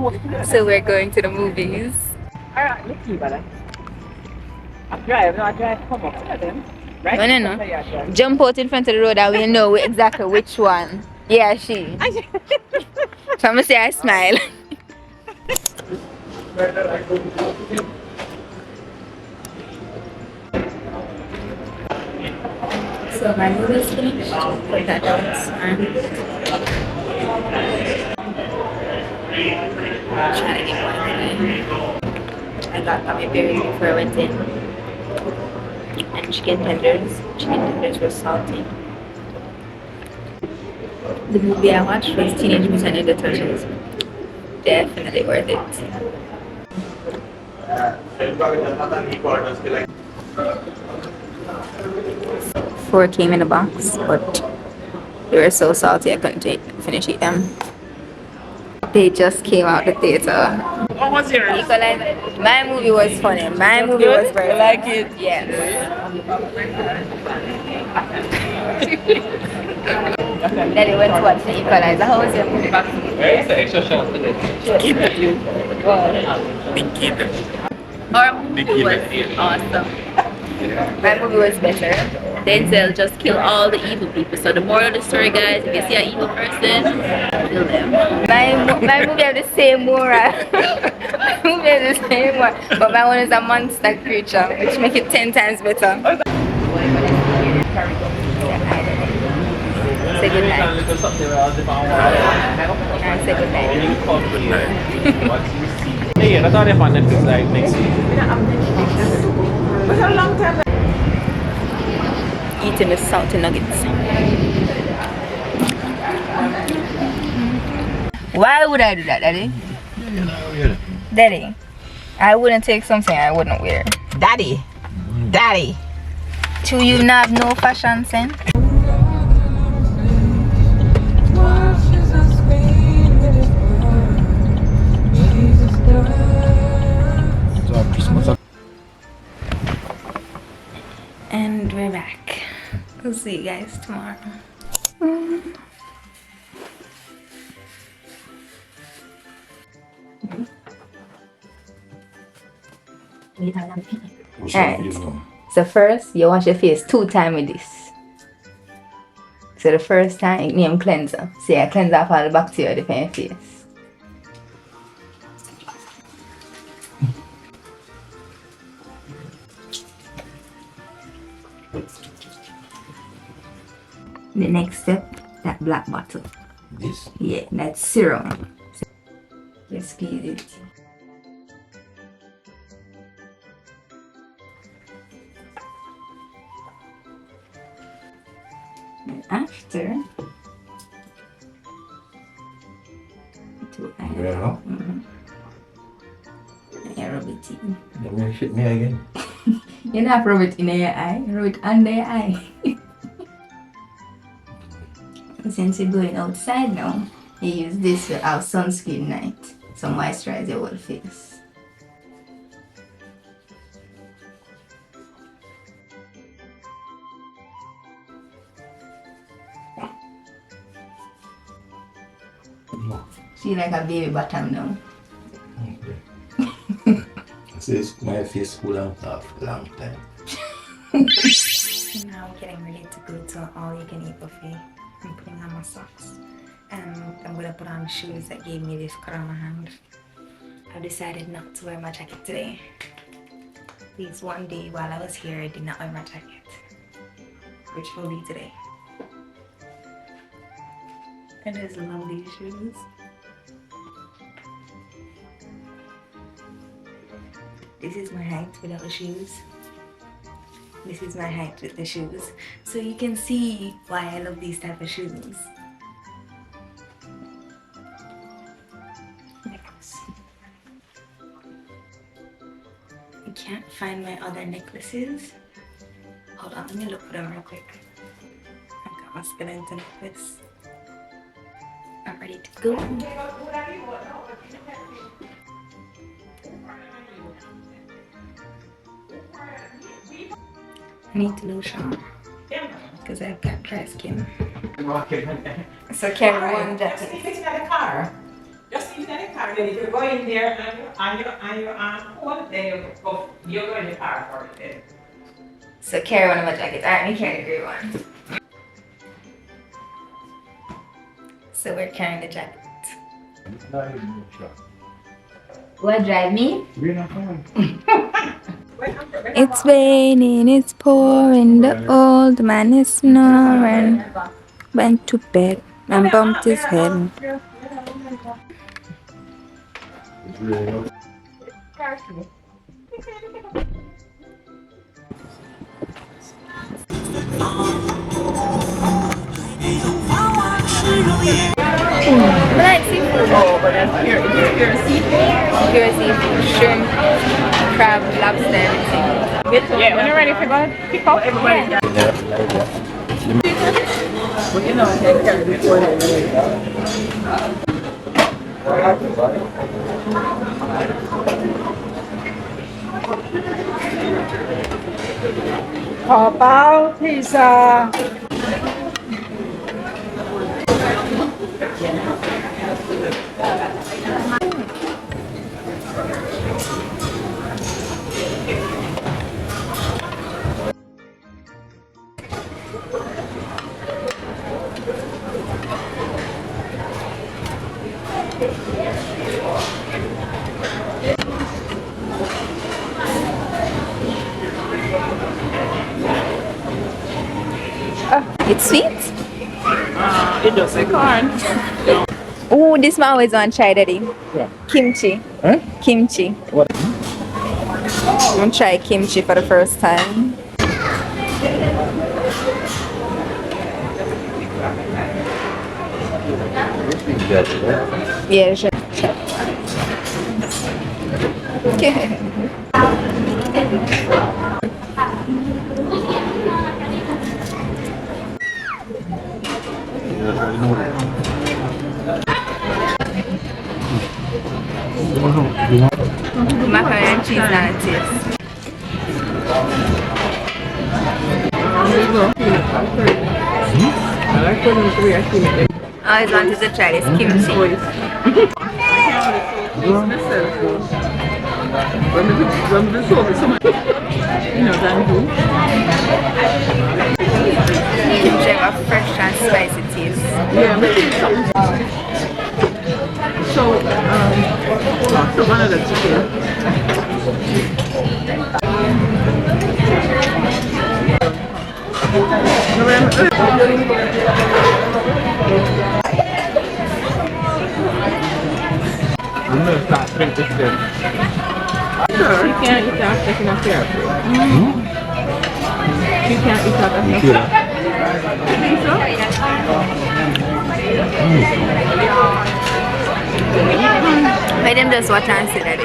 So we're going to the movies. Alright, let's see, brother. I drive come up to them. Right? No, no, no. Jump out in front of the road and we know exactly which one. Yeah, she. So I'm gonna say I smile. So my movie is finished. Put that down. Trying to get one. I got gummy berries before I went in. And chicken tenders. Chicken tenders were salty. The movie I watched was Teenage Mutant Ninja Turtles. Definitely worth it. Four came in a box, but they were so salty I couldn't finish eating them. They just came out the theater. What was yours? My movie was funny. My movie was very funny. Like it? Yes. Daddy went to watch the Equalizer. How was your movie? Where is the extra shot today? Our movie was awesome. My movie was better. Denzel just killed all the evil people. So the moral of the story, guys, if you see an evil person, kill them. My movie has the same moral. My movie has the same moral. But my one is a monster creature, which makes it 10 times better. Say good night. And say good night. Hey, I thought I found Netflix like next week. But a long time. Eating the salty nuggets. Why would I do that, Daddy? Daddy, I wouldn't take something I wouldn't wear. Daddy. Daddy. To you not have no fashion sense? And we're back. We'll see you guys tomorrow. Alright. So first, you wash your face 2 times with this. So the first time, it name cleanser. So you cleanse off all the bacteria in your face. The next step, that black bottle. This? Yeah, that's serum. Just squeeze it. And after, Yeah. I rub it in. Let me shit me again. You not rub it in your eye, rub it under your eye. Since you're going outside now, you use this to have sunscreen night. So moisturize your whole face. She like a baby bottom now. Okay. So it's my face cool and off a long time. Now I'm getting ready to go to all you can eat buffet. I'm putting on my socks. And I'm gonna put on shoes that gave me this cut on my hand. I've decided not to wear my jacket today. This one day while I was here, I did not wear my jacket. Which will be today. And I just love these shoes. This is my height without the shoes. This is my height with the shoes. So you can see why I love these type of shoes. Next. I can't find my other necklaces. Hold on, let me look for them real quick. I've got my skeleton necklace. I'm ready to go. I need to lotion because I've got dry skin. So carry one jacket. Just leave it in the car. Just seat in the car, then if you go in there and you're on hold, then you're going to car for it then. So carry one of my jackets. Alright, me carry the grey one. So we're carrying the jacket. What drive me? It's raining, it's pouring, the old man is snoring. Went to bed and bumped his head. I like seafood. Oh, but that's pure seafood. Pure seafood, shrimp, crab, lobster, everything. Yeah, when you're ready for going to pick up everybody. But you know, I can't carry this one anyway. Pop out pizza. It's sweet. It does say corn. Oh, this man always on try daddy. Yeah. Kimchi. Huh? Kimchi. What? I'm gonna try kimchi for the first time. Yeah, sure. Okay. Macaroni and cheese and a taste. I like when we actually make I always wanted to try this kimchi. When we saw this, you know, than who? Kimchi have a fresh and spicy taste. Yeah, but so one of the chicken. I'm gonna start drinking this then. Sure, you can't eat that second of fair. You can't eat that second of fair. You think so? Let them just watch and see daddy.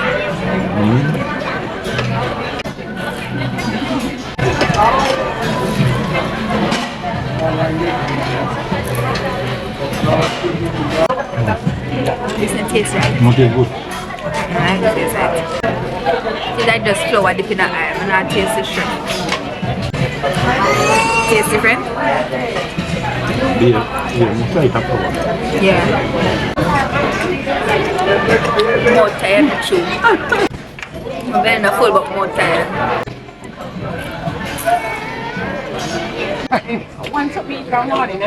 Doesn't taste right. Okay, good. I like the taste right. It's like just flour dipped in the iron and I taste the shrimp. Taste different? Yeah, try it after. Yeah. More tired to chew. I'm very not full but more tired. Once a week, I'm not in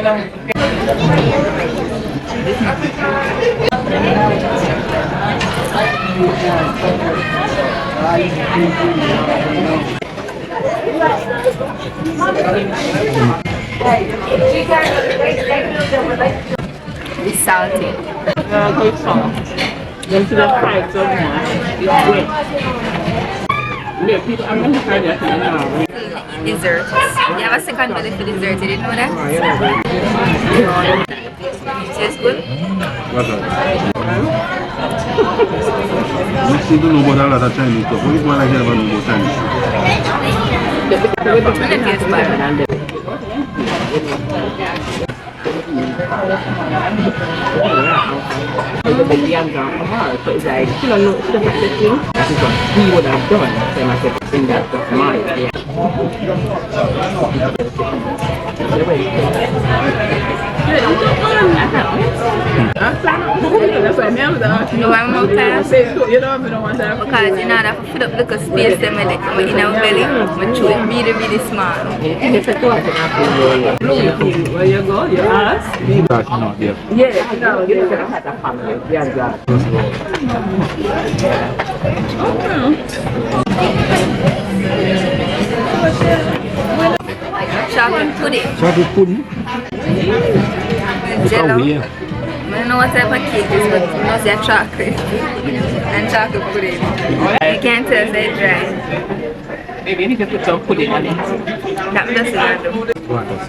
It's salty. good song. Then to the fried so much. It's great. Yeah, people, I'm going to try that now. Dessert. You have a second belly for dessert, you didn't know that? Tastes good? What's that? You still don't know about a lot of Chinese stuff. What do you want to hear about Chinese? It tastes bad. So it's like, you know, the thing. That is what he would have done. Then I said, in that mind. Yeah. They're very clean. Yeah, I'm that's why I'm asking. You want more time? You know, I don't want that. Because you know that I fill up little space them in it, but in our belly, but chew it really small. It's a cloth and apple. Where you go? You ask? That's not there. Yeah, no, you don't have a family. Yeah, yeah. Chocolate pudding. Chocolate pudding? Jello. Weird. I don't know what type of cake this is, but you know it's chocolate. And chocolate pudding. You can't tell it's dry. Maybe you need to put some pudding on it. That doesn't matter. What else?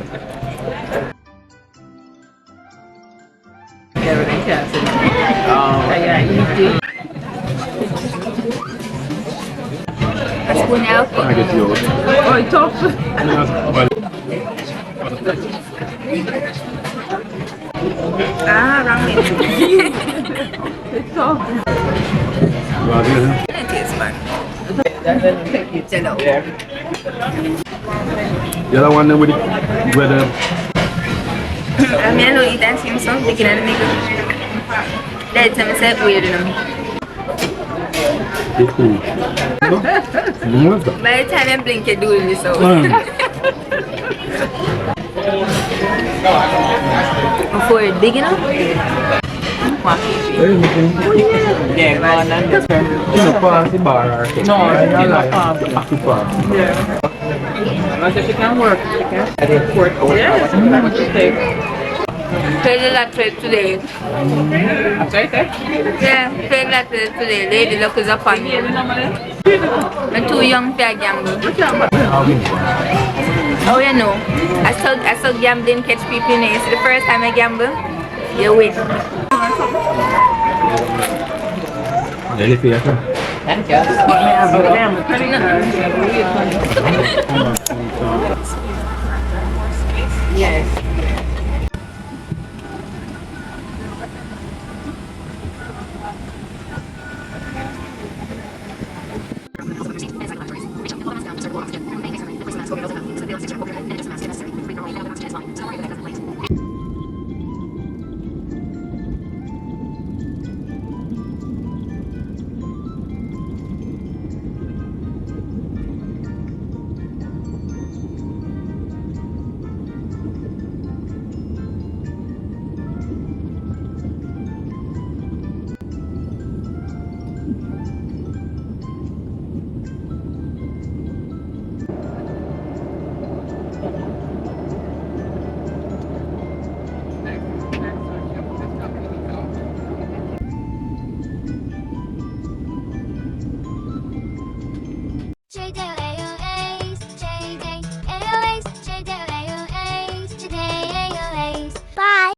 Everything counts. Yeah, easy. A spoon out. I get yours. Oh, it's tough. Ah, wrong way. It's tough. It tastes man. Jello. The other one with the weather. I mean, I know you dance him some thinking I make it. That's time I said weird enough. It's cool. By the time I blink, you're doing this out. Before it's big enough? 1 kg. Yeah, go on and just turn. Party bar. No, it's not bar. Yeah. As if it can work, you can. Yes, what you think? Paid a lot for it today. That's right there. Yeah, paid a lot for it today. Lady luck is up on me. I'm too young for a gamble. Oh, you know. I saw gambling catch people in it. It's the first time I gamble. You win. Really fair. Thank you.